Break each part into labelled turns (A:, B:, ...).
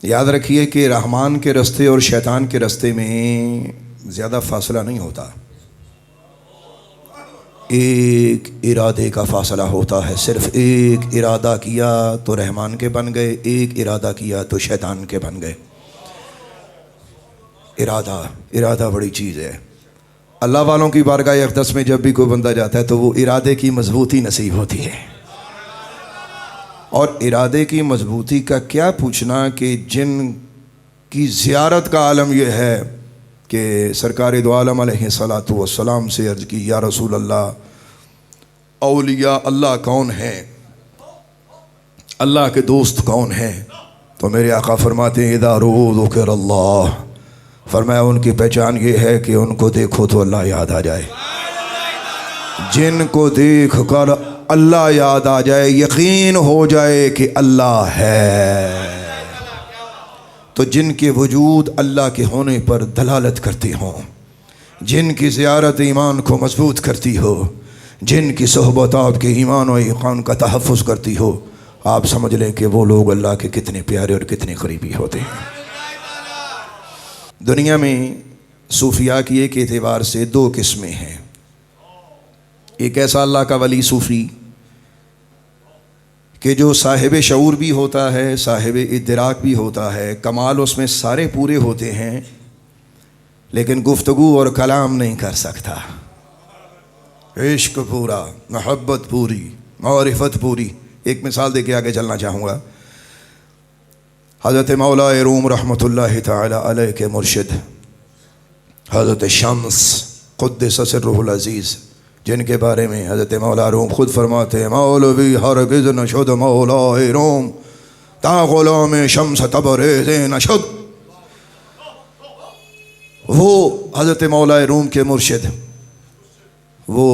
A: याद रखिए कि रहमान के रास्ते और शैतान के रास्ते में ज़्यादा फासला नहीं होता, एक इरादे का फासला होता है। सिर्फ एक इरादा किया तो रहमान के बन गए, एक इरादा किया तो शैतान के बन गए। इरादा बड़ी चीज़ है। अल्लाह वालों की बारगाह अक़दस में जब भी कोई बंदा जाता है तो वो इरादे की मजबूती नसीब होती है। और इरादे की मजबूती का क्या पूछना कि जिन की ज़ियारत का आलम यह है कि सरकार दो आलम अलैहिस्सलातु वस्सलाम से अर्ज़ की, या रसूल अल्लाह, औलिया अल्लाह कौन है, अल्लाह के दोस्त कौन हैं? तो मेरे आका फरमाते हैं इदा ज़ुकिर अल्लाह, फरमाया उनकी पहचान ये है कि उनको देखो तो अल्लाह याद आ जाए। जिनको देख कर अल्लाह याद आ जाए, यकीन हो जाए कि अल्लाह है, तो जिनके वजूद अल्लाह के होने पर दलालत करती हों, जिनकी ज़ियारत ईमान को मजबूत करती हो, जिनकी सोहबत आपके ईमान और ईकान का तहफ़्फ़ुज़ करती हो, आप समझ लें कि वो लोग अल्लाह के कितने प्यारे और कितने करीबी होते हैं। दुनिया में सूफिया की एक एतबार से दो किस्में हैं। एक ऐसा अल्लाह का वली सूफ़ी कि जो साहिब शऊर भी होता है, साहिब इदराक भी होता है, कमाल उसमें सारे पूरे होते हैं, लेकिन गुफ्तगू और कलाम नहीं कर सकता। इश्क पूरा, मोहब्बत पूरी, मारिफत पूरी। एक मिसाल दे के आगे चलना चाहूँगा। हज़रत मौला रूम रहमतुल्लाहि ताला अलैह के मुर्शिद हज़रत शम्स क़ुद्दस सिर्रुहुल अज़ीज़, जिनके बारे में हज़रत मौला रूम ख़ुद फरमाते हैं, मौलवी हरगिज़ नशद मौला रूम ता ग़ुलाम शम्स तबरेज़ नशद। वो हज़रत मौला रूम के मुर्शिद, वो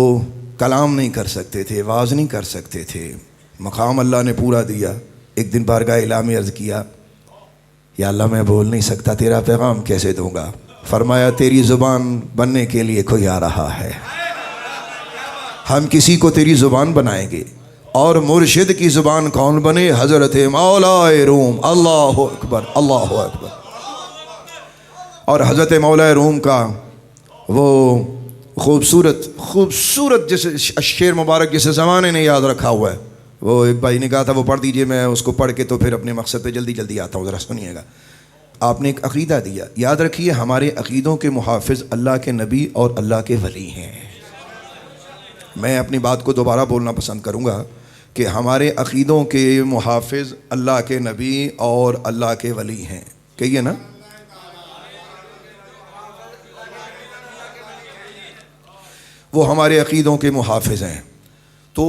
A: कलाम नहीं कर सकते थे, वाज़ नहीं कर सकते थे, मकाम अल्लाह ने पूरा दिया। एक दिन बारगाह इलाह में अर्ज़ किया, या अल्लाह मैं बोल नहीं सकता, तेरा पैगाम कैसे दूँगा? फरमाया तेरी ज़ुबान बनने के लिए कोई आ रहा है, हम किसी को तेरी ज़ुबान बनाएंगे। और मुर्शिद की ज़ुबान कौन बने? हज़रत मौला रूम। अल्लाह अकबर, अल्लाह अकबर। और हज़रत मौला रूम का वो खूबसूरत जैसे शेर मुबारक जिसे ज़माने ने याद रखा हुआ है, वो एक भाई ने कहा था वो पढ़ दीजिए, मैं उसको पढ़ के तो फिर अपने मकसद पे जल्दी जल्दी आता हूँ, ज़रा सुनिएगा। आपने एक अक़ीदा दिया, याद रखिए हमारे अक़ीदों के मुहाफ़िज़ अल्लाह के नबी और अल्लाह के वली हैं। मैं अपनी बात को दोबारा बोलना पसंद करूँगा कि हमारे अक़ीदों के मुहाफ़िज़ अल्लाह के नबी और अल्लाह के वली हैं। कहिए ना, वो हमारे अक़ीदों के मुहाफ़िज़ हैं। तो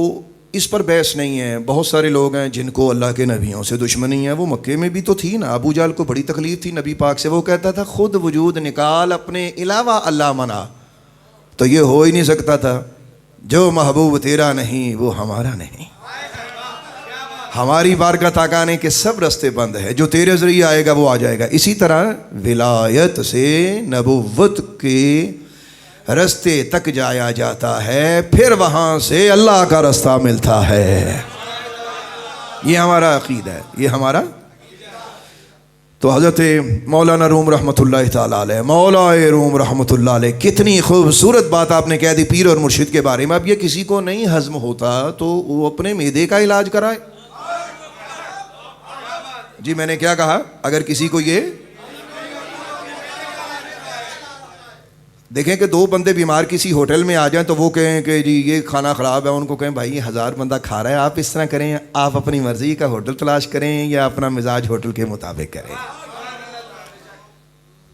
A: इस पर बहस नहीं है। बहुत सारे लोग हैं जिनको अल्लाह के नबियों से दुश्मनी है। वो मक्के में भी तो थी ना, अबू जहल को बड़ी तकलीफ़ थी नबी पाक से। वो कहता था खुद वजूद निकाल अपने अलावा अल्लाह मना, तो ये हो ही नहीं सकता था। जो महबूब तेरा नहीं वो हमारा नहीं, हमारी बारगाह आने के सब रास्ते बंद है, जो तेरे ज़रिए आएगा वो आ जाएगा। इसी तरह विलायत से नबुव्वत के रास्ते तक जाया जाता है, फिर वहाँ से अल्लाह का रास्ता मिलता है। ये हमारा अक़ीदा है, ये हमारा। तो हज़रत मौलाना रूम रहमतुल्लाहि ताला अलैह, मौला रूम रहमतुल्लाहि अलैह, कितनी खूबसूरत बात आपने कह दी पीर और मुर्शिद के बारे में। अब ये किसी को नहीं हज़म होता तो वो अपने मैदे का इलाज कराए। जी मैंने क्या कहा? अगर किसी को ये देखें कि दो बंदे बीमार किसी होटल में आ जाएं तो वो कहें कि जी ये खाना ख़राब है, उनको कहें भाई 1000 बंदा खा रहा है, आप इस तरह करें, आप अपनी मर्ज़ी का होटल तलाश करें या अपना मिजाज होटल के मुताबिक करें।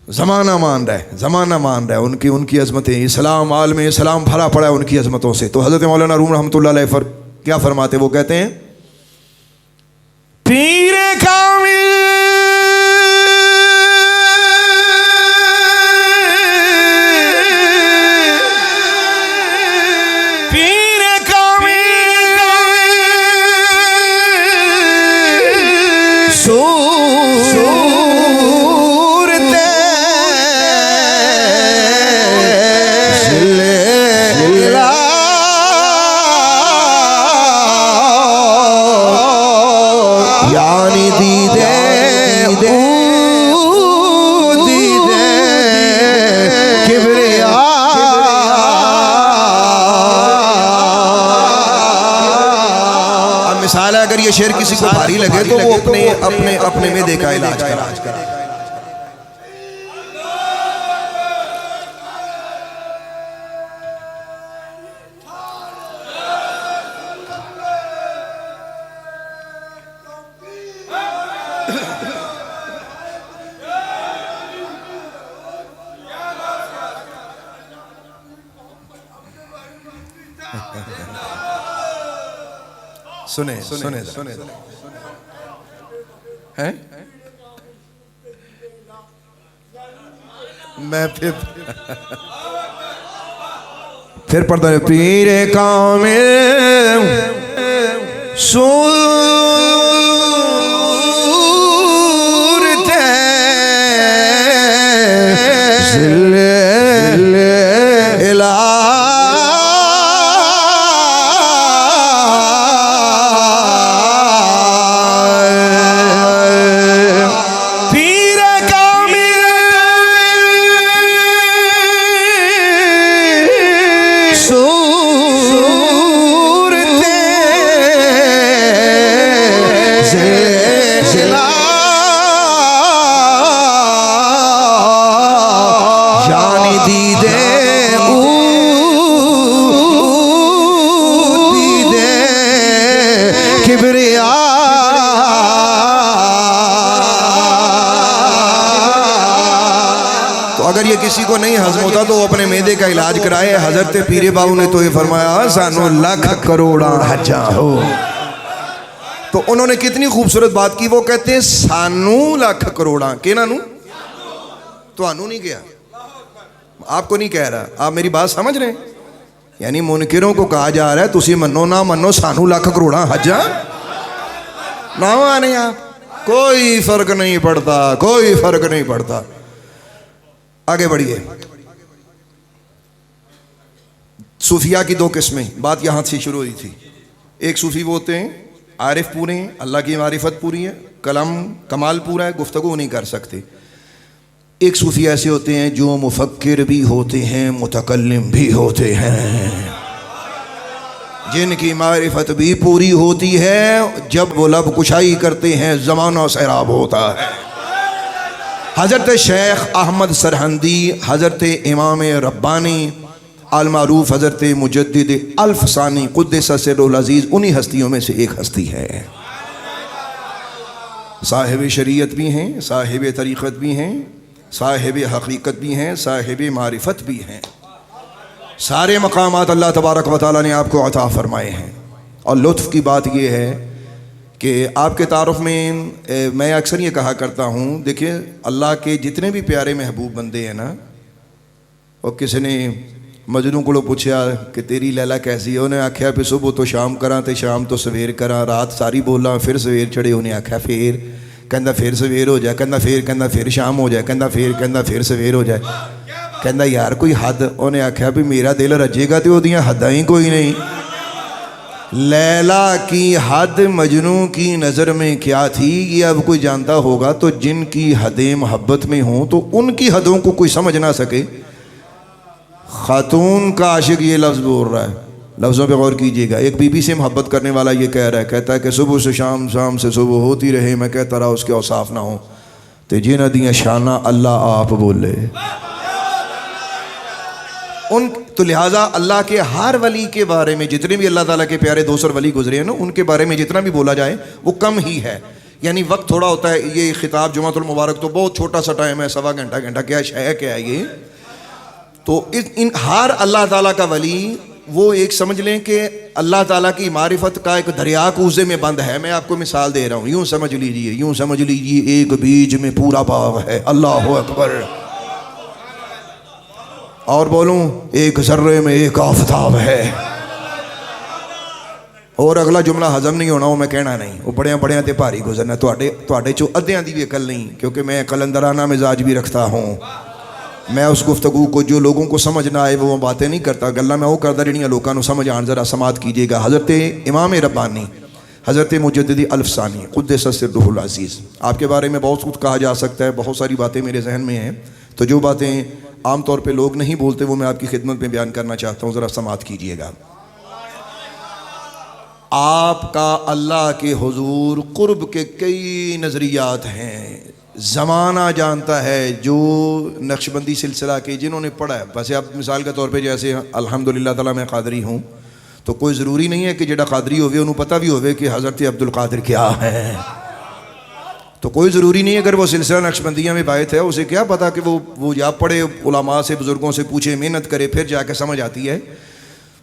A: ज़माना मान रहा है, ज़माना मान रहा है। उनकी अज़मतें, इस्लाम आलम इस्लाम भरा पड़ा है उनकी अज़मतों से। तो हज़रत मौलाना रूम रहमतुल्लाह अलैह क्या फरमाते, वो कहते हैं पीरे कामिल यानी दीदे ये शेर किसी को भारी लगे तो वो अपने अपने अपने मेदे का इलाज करा। सुने सुने सुने हैं मैं फिर पढ़ता है पीरे कामिल सूरते इला अगर ये किसी को नहीं हजम होता तो वो अपने मेदे का इलाज कराए। हजरत पीरे बाबू ने तो ये फरमाया सानू लाख करोड़ा हजा हो। तो उन्होंने कितनी खूबसूरत बात की, वो कहते हैं सानू लाख करोड़ा के नानू तो नहीं गया, आपको नहीं कह रहा, आप मेरी बात समझ रहे हैं। यानी मुनकिरों को कहा जा रहा है तुसी मनो ना मनो सानू लाख करोड़ा हजा ना माने आप, कोई फर्क नहीं पड़ता, कोई फर्क नहीं पड़ता। आगे बढ़िए। सूफिया की दो किस्में, बात यहाँ से शुरू हुई थी। एक सूफी वो होते हैं आरिफ पूरे हैं, अल्लाह की मारिफत पूरी है, कलम कमाल पूरा है, गुफ्तगू नहीं कर सकते। एक सूफी ऐसे होते हैं जो मुफक्किर भी होते हैं, मुतकल्लिम भी होते हैं, जिनकी मारिफत भी पूरी होती है, जब वो लब कुशाई करते हैं ज़माना सैराब होता है। हज़रत शेख अहमद सरहंदी, हज़रत इमाम रब्बानी अल-मारूफ, हज़रत मुजद्दिद अल-फसानी क़ुद्दस सिर्रुल अज़ीज़, उन्हीं हस्तियों में से एक हस्ती है। साहिब शरीयत भी हैं, साहिब तरीक़त भी हैं, साहिब हकीकत भी हैं, साहिब मारिफत भी हैं। सारे मकामात अल्लाह तबारक व तआला ने आपको अता फ़रमाए हैं। और लुत्फ़ की बात यह है कि आपके तारुफ में मैं अक्सर ये कहा करता हूँ, देखिए अल्लाह के जितने भी प्यारे महबूब बंदे हैं ना, और किसी ने मजनू को पूछा कि तेरी लैला कैसी है, उन्हें आख्या भी सुबह तो शाम करा तो शाम तो सवेर करा, रात सारी बोला फिर सवेर चढ़े, उन्हें आख्या फिर कहता फिर सवेर हो जाए, कहता फिर शाम हो जाए, कहता फिर सवेर हो जाए, कहता यार कोई हद। उन्हें आख्या भी मेरा दिल रजेगा तो ओदियां हद्दां ही कोई नहीं। लैला की हद मजनू की नज़र में क्या थी ये अब कोई जानता होगा, तो जिनकी हदें मोहब्बत में हों तो उनकी हदों को कोई समझ ना सके। खातून का आशिक ये लफ्ज़ बोल रहा है, लफ्ज़ों पे गौर कीजिएगा। एक बीबी से मोहब्बत करने वाला ये कह रहा है, कहता है कि सुबह से शाम, शाम से सुबह होती रहे, मैं कहता रहा उसके औसाफ ना हो, तो जिन्हां दियां शाना अल्लाह आप बोले उन। तो लिहाजा अल्लाह के हर वली के बारे में, जितने भी अल्लाह ताला के प्यारे दोसर वली गुजरे हैं ना, उनके बारे में जितना भी बोला जाए वो कम ही है। यानी वक्त थोड़ा होता है। ये खिताब जुमातुल मुबारक तो बहुत छोटा सा टाइम है, सवा घंटा घंटा क्या है क्या है ये। तो इन हर अल्लाह ताला का वली वो एक समझ लें कि अल्लाह ताला की मारिफत का एक दरिया कूजे में बंद है। मैं आपको मिसाल दे रहा हूँ, यूँ समझ लीजिए, यूँ समझ लीजिए एक बीज में पूरा बाग है। अल्लाह अकबर। और बोलूं एक जर्रे में एक आफताब है। और अगला जुमला हजम नहीं होना, वो मैं कहना नहीं, वो बड़े बड़े ते भारी गुजरना। तुहाडे चो अद्धियां दी भी अकल नहीं, क्योंकि मैं कलंदराना मिजाज भी रखता हूँ। मैं उस गुफ्तगू को जो लोगों को समझ ना आए वो बातें नहीं करता, गल्लां मैं वो करता जिहड़ियां लोकां नूं समझ आण। ज़रा समात कीजिएगा। हज़रत इमाम रब्बानी, हज़रत मुजद्दिद अल-फसानी क़ुद्दस सिर्रुल अज़ीज़, आपके बारे में बहुत कुछ कहा जा सकता है, बहुत सारी बातें मेरे जहन में हैं। तो जो बातें आम तौर पे लोग नहीं बोलते वो मैं आपकी खिदमत में बयान करना चाहता हूँ, ज़रा समात कीजिएगा। आपका अल्लाह के हुजूर कुर्ब के कई नज़रियात हैं। ज़माना जानता है जो नक्शबंदी सिलसिला के जिन्होंने पढ़ा है। वैसे आप मिसाल के तौर पे जैसे अल्हम्दुलिल्लाह ताला मैं कादरी हूँ, तो कोई ज़रूरी नहीं है कि जेड़ा कादरी होवे उन्होंने पता भी होवे कि हज़रत अब्दुल कादिर क्या है। तो कोई ज़रूरी नहीं है अगर वो सिलसिला नक्शबंदियाँ में बायत है उसे क्या पता कि वो या पढ़े, उलमा से बुज़ुर्गों से पूछे, मेहनत करे, फिर जाके समझ आती है।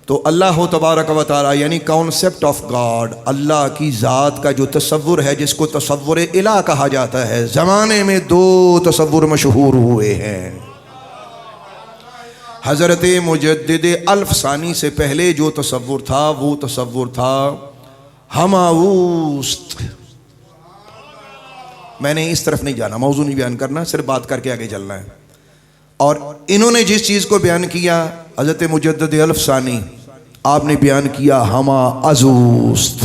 A: तो अल्लाह तबारक व तआला यानी कॉन्सेप्ट ऑफ गॉड, अल्लाह की ज़ात का जो तसव्वुर है जिसको तसव्वुर इला कहा जाता है, ज़माने में दो तसव्वुर मशहूर हुए हैं। हज़रत मुजद्दिद अल्फ़सानी से पहले जो तसव्वुर था वो तसव्वुर था हमाऊस्त। मैंने इस तरफ नहीं जाना, मौजू नहीं बयान करना, सिर्फ बात करके आगे चलना है। और इन्होंने जिस चीज़ को बयान किया हज़रत मुजद्दिद अल्फ़सानी, आपने बयान किया हमा अजूस्त।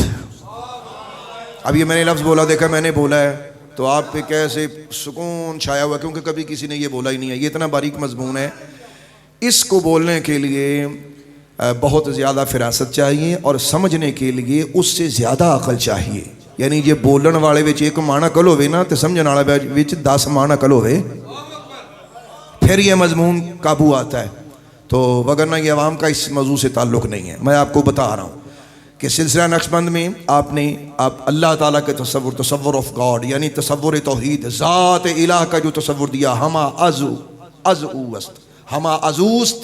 A: अब ये मैंने लफ्ज़ बोला, देखा मैंने बोला है तो आप पे कैसे सुकून छाया हुआ, क्योंकि कभी किसी ने ये बोला ही नहीं है। ये इतना बारीक मज़मून है, इसको बोलने के लिए बहुत ज़्यादा फिरासत चाहिए और समझने के लिए उससे ज़्यादा अकल चाहिए। यानी जे बोलन वाले विच एक मान अकल होवे ना तो समझने वाले विच 10 मान अकल होवे, फिर ये मजमून काबू आता है। तो वगरना ये अवाम का इस मौजू से ताल्लुक़ नहीं है। मैं आपको बता रहा हूँ कि सिलसिला नक्शबंद में आप अल्लाह ताला के तसव्वुर ऑफ गॉड यानी तसव्वुर तौहीद, ज़ात इलाह का जो तसव्वुर दिया, हमा अज़ूस्त।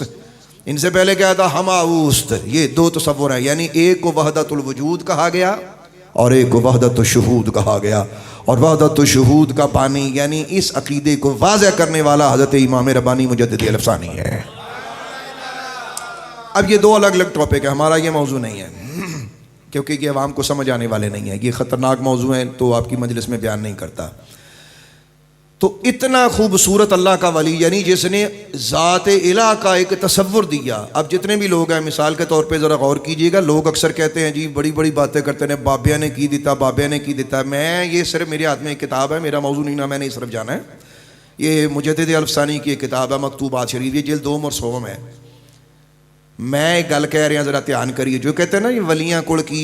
A: इनसे पहले क्या था हमाऊस्त। ये दो तसव्वुर है, यानी एक को वहदतुल वजूद कहा गया और एक को वहदतुल शुहूद कहा गया। और वहदतुल शुहूद का पानी यानी इस अकीदे को वाज़ह करने वाला हज़रत इमाम रब्बानी मुजद्दिद अल्फ़सानी है। अब ये दो अलग अलग टॉपिक है, हमारा ये मौजू नहीं है क्योंकि ये अवाम को समझ आने वाले नहीं है। ये ख़तरनाक मौजू है तो आपकी मजलिस में बयान नहीं करता। तो इतना खूबसूरत अल्लाह का वली यानी जिसने ज़ात इला का एक तसव्वुर दिया। अब जितने भी लोग हैं, मिसाल के तौर पे ज़रा गौर कीजिएगा, लोग अक्सर कहते हैं जी बड़ी बड़ी बातें करते हैं, बाबिया ने की दिता, बाबिया ने की दिता। मैं ये सिर्फ मेरे हाथ में एक किताब है, मेरा मौजू नहीं ना, मैंने इस तरफ जाना है। ये मुजद्दिद अल्फ़सानी की एक किताब है, मकतूबात शरीफ, ये जिल्द 2 मरसूम है। मैं एक गल कह रहा, ज़रा ध्यान करिए। जो कहते हैं ना ये वलियां कोल की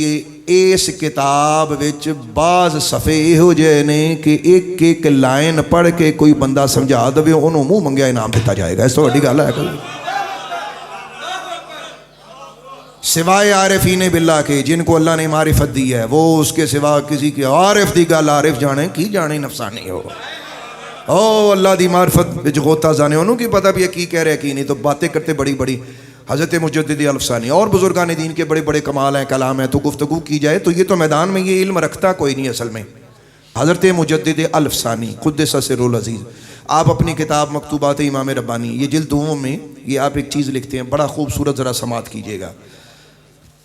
A: इस किताब विच बाज़ सफ़े इहो जे ने कि एक एक लाइन पढ़ के कोई बंदा समझा दे उन्होंने मुँह मंगया इनाम दिता जाएगा। इस तो वड्डी गल है कोई, सिवाय आरिफीन बिल्ला के जिनको अल्लाह ने मारिफत दी है, वो उसके सिवा किसी की आरिफ दी गल आरिफ जाने की जाने नफसानी हो। ओ अल्लाह दी मारिफत विच गोता जाने, उन्होंने की पता भी है की कह रहे की नहीं। तो बातें करते बड़ी बड़ी हज़रत मुजद्दिद अल्फ़सानी और बुज़ुर्गान दीन के बड़े बड़े कमाल हैं, कलाम है, तो गुफ्तगू की जाए तो ये तो मैदान में ये इल्म रखता कोई नहीं असल में। हज़रत मुजद्दिद अल्फ़सानी क़ुद्दस सिर्रुल अज़ीज़, आप अपनी किताब मकतूबात इमाम रब्बानी ये जिल्द 2 में ये आप एक चीज़ लिखते हैं, बड़ा खूबसूरत, ज़रा समात कीजिएगा।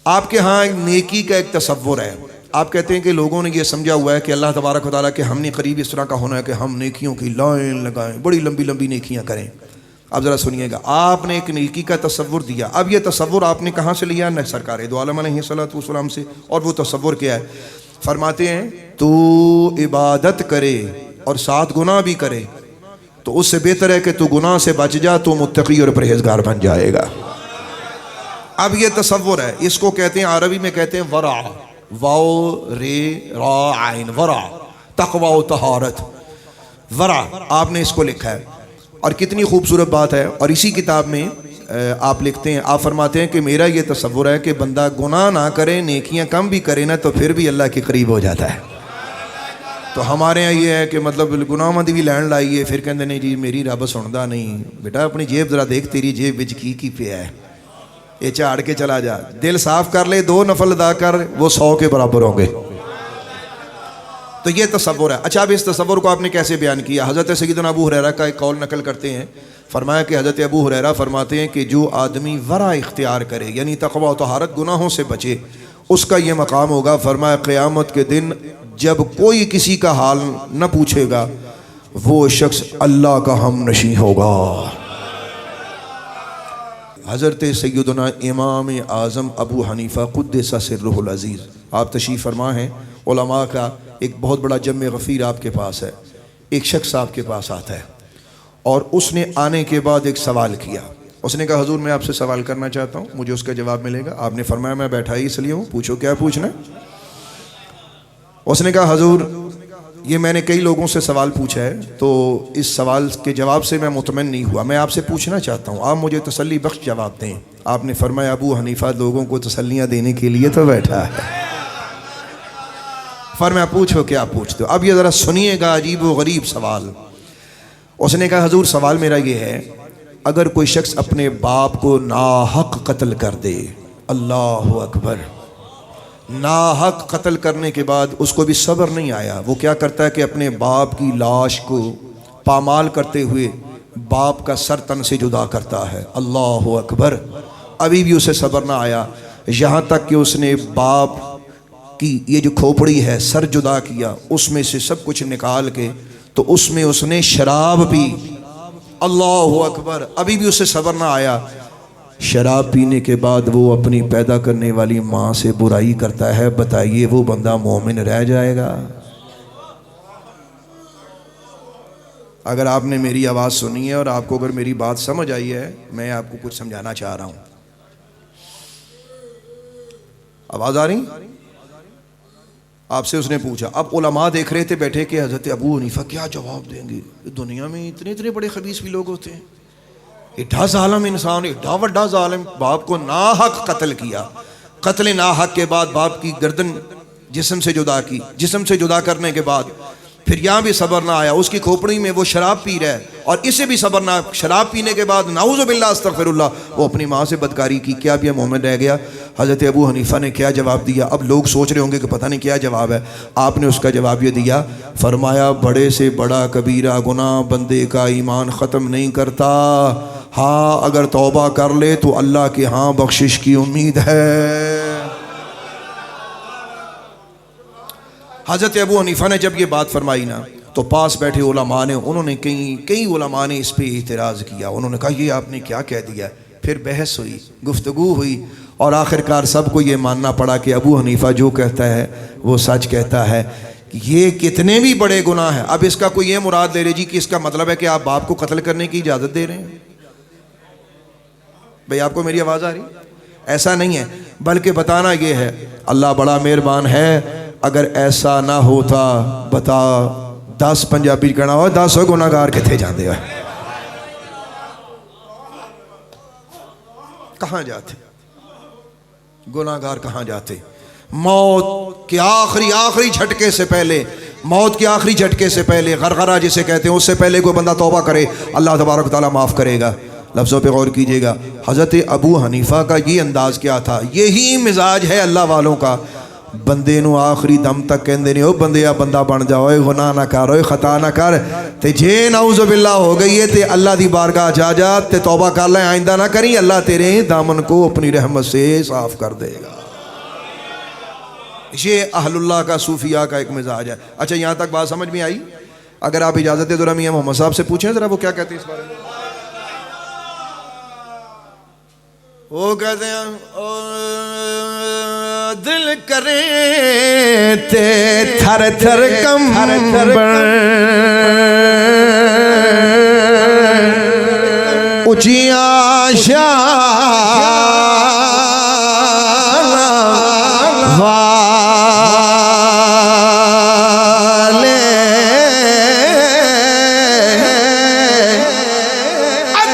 A: आपके यहाँ एक नेकी का एक तसव्वुर है। आप कहते हैं कि लोगों ने ये समझा हुआ है कि अल्लाह तबारक व तआला के हमने करीब इस तरह का होना है कि हम नेकियों की लाइन लगाएं, बड़ी लंबी लंबी नेकियां करें। अब ज़रा सुनिएगा, आपने एक नेकी का तसव्वुर दिया। अब ये तसव्वुर आपने कहाँ से लिया? न सरकार दो आलम अलैहिस्सलातु वस्सलाम से। और वो तसव्वुर क्या है? फरमाते हैं तू इबादत करे और 7 गुनाह भी करे तो उससे बेहतर है कि तू गुनाह से बच जा, तो मुत्तकी और परहेजगार बन जाएगा। अब ये तसव्वुर है, इसको कहते हैं अरबी में कहते हैं वरा, वाओ रे रा आइन, वरा, तक़वा व तहारत, वरा आपने इसको लिखा है। और कितनी खूबसूरत बात है। और इसी किताब में आप लिखते हैं, आप फरमाते हैं कि मेरा ये तसव्वुर है कि बंदा गुनाह ना करे, नेकियां कम भी करे ना, तो फिर भी अल्लाह के करीब हो जाता है। तो हमारे यहाँ ये है कि मतलब गुनाहमंदी भी लैन लाइए, फिर कहते नहीं जी मेरी रब सुनता नहीं। बेटा अपनी जेब ज़रा देख, तेरी जेब विच की पिया है, ये झाड़ के चला जा। दिल साफ कर ले, 2 नफल अदा कर, वो 100 के बराबर होंगे। तो ये तसव्वुर है। अच्छा, अब इस तसव्वुर को आपने कैसे बयान किया? हज़रत सय्यदना अबू हुरैरा का एक कौल नकल करते हैं, फरमाया कि हज़रत अबू हुरैरा फरमाते हैं कि जो आदमी वरा इख्तियार करे यानी तक़वा और तहारत, गुनाहों से बचे, उसका ये मकाम होगा। फरमाया क़यामत के दिन जब कोई किसी का हाल न पूछेगा, वो शख्स अल्लाह का हमनशी होगा। हज़रत सय्यदना इमाम आज़म अबू हनीफ़ा क़ुद्दस सिर्रुहुल अज़ीज़, आप तशरीफ़ फरमा हैं। उलमा का एक बहुत बड़ा जम्मे गफ़ीर आपके पास है। एक शख्स आपके पास आता है और उसने आने के बाद एक सवाल किया उसने कहा हुजूर मैं आपसे सवाल करना चाहता हूँ, मुझे उसका जवाब मिलेगा। आपने फरमाया मैं बैठा ही इसलिए हूँ, पूछो क्या पूछना है। उसने कहा हुजूर ये मैंने कई लोगों से सवाल पूछा है, तो इस सवाल के जवाब से मैं मुतमइन नहीं हुआ, मैं आपसे पूछना चाहता हूँ, आप मुझे तसल्ली बख्श जवाब दें। आपने फरमाया अबू हनीफा लोगों को तसल्लियाँ देने के लिए तो बैठा है। फरमाया पूछो क्या पूछते हो। अब ये ज़रा सुनिएगा अजीब व गरीब सवाल। उसने कहा हुजूर सवाल मेरा ये है, अगर कोई शख्स अपने बाप को नाहक कत्ल कर दे, अल्लाह अकबर, नाहक कत्ल करने के बाद उसको भी सब्र नहीं आया, वो क्या करता है कि अपने बाप की लाश को पामाल करते हुए बाप का सर तन से जुदा करता है। अल्लाह अकबर। अभी भी उसे सब्र ना आया, यहाँ तक कि उसने बाप की ये जो खोपड़ी है सर जुदा किया, उसमें से सब कुछ निकाल के तो उसमें उसने शराब पी। अल्लाह अकबर। अभी भी उसे सब्र ना आया, शराब पीने के बाद वो अपनी पैदा करने वाली माँ से बुराई करता है। बताइए वो बंदा मोमिन रह जाएगा? अगर आपने मेरी आवाज़ सुनी है और आपको अगर मेरी बात समझ आई है, मैं आपको कुछ समझाना चाह रहा हूँ। आवाज़ आ रही? आपसे उसने पूछा। अब उलमा देख रहे थे बैठे कि हज़रत अबू हनीफा क्या जवाब देंगे। दुनिया में इतने इतने बड़े खबीस भी लोग होते हैं, एडा जालिम इंसान, एडा वड्डा जालिम, बाप को नाहक कत्ल किया। कत्ल नाहक के बाद बाप की गर्दन जिस्म से जुदा की, जिस्म से जुदा करने के बाद फिर यहाँ भी सब्र ना आया, उसकी खोपड़ी में वो शराब पी रहा है और इसे भी सब्र ना। शराब पीने के बाद नाऊज़ु बिल्लाह अस्तग़फिरुल्लाह वो अपनी माँ से बदकारी की। क्या भी मोमिन रह गया? हज़रत अबू हनीफा ने क्या जवाब दिया? अब लोग सोच रहे होंगे कि पता नहीं क्या जवाब है। आपने उसका जवाब ये दिया, फरमाया बड़े से बड़ा कबीरा गुनाह बंदे का ईमान ख़त्म नहीं करता, हाँ अगर तौबा कर ले तो अल्लाह के हाँ बख्शिश की उम्मीद है। हज़रत अबू हनीफा ने जब ये बात फरमाई ना, तो पास बैठे उलमा ने, उन्होंने कई उलमा ने इस पे इतराज़ किया। उन्होंने कहा ये आपने क्या कह दिया। फिर बहस हुई, गुफ्तगू हुई और आखिरकार सबको ये मानना पड़ा कि अबू हनीफा जो कहता है वो सच कहता है। ये कितने भी बड़े गुनाह हैं। अब इसका कोई ये मुराद ले रहे जी कि इसका मतलब है कि आप बाप को कत्ल करने की इजाज़त दे रहे हैं। भाई आपको मेरी आवाज़ आ रही? ऐसा नहीं है, बल्कि बताना ये है अल्लाह बड़ा मेहरबान है। अगर ऐसा ना होता, बता 10 पंजाबी कहना हो 10 गुनाहगार किथे जाते हो, कहाँ जाते गुनाहगार, कहाँ जाते? मौत के आखिरी झटके से पहले, मौत के आखिरी झटके से पहले, गरगरा जिसे कहते हैं, उससे पहले कोई बंदा तौबा करे, अल्लाह तबारक व तआला माफ़ करेगा। लफ्ज़ों पे गौर कीजिएगा। हज़रत अबू हनीफा का ये अंदाज़ क्या था? यही मिजाज है अल्लाह वालों का। बंदे नू आखिरी दम तक कहते नहीं, ओ बंदे आ बंदा बन जाओ, गुनाह ना कर, ओए खता ना कर, ते जे नाउज़ु बिल्लाह हो गई है ते अल्लाह दी बारगाह जा ते तौबा कर ले, आइंदा ना करी, अल्लाह तेरे दामन को अपनी रहमत से साफ कर देगा। ये अहलुल्लाह का, सूफिया का एक मिजाज है। अच्छा यहाँ तक बात समझ में आई? अगर आप इजाज़त दे ज़रा मियाँ मोहम्मद साहब से पूछें ज़रा वो क्या कहते हैं इस बारे में। वो कहते हैं दिल करे ते थर थर कंबन, ऊंचिया शान वाले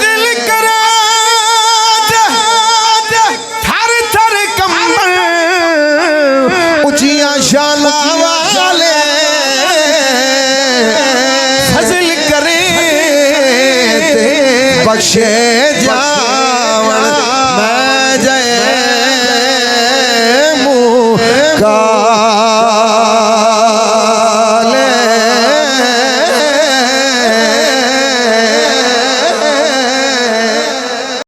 A: दिल करे थर थर कंबन, ऊंचिया शान वाले फजल करे बख्शे जावन मैं जय मुँह का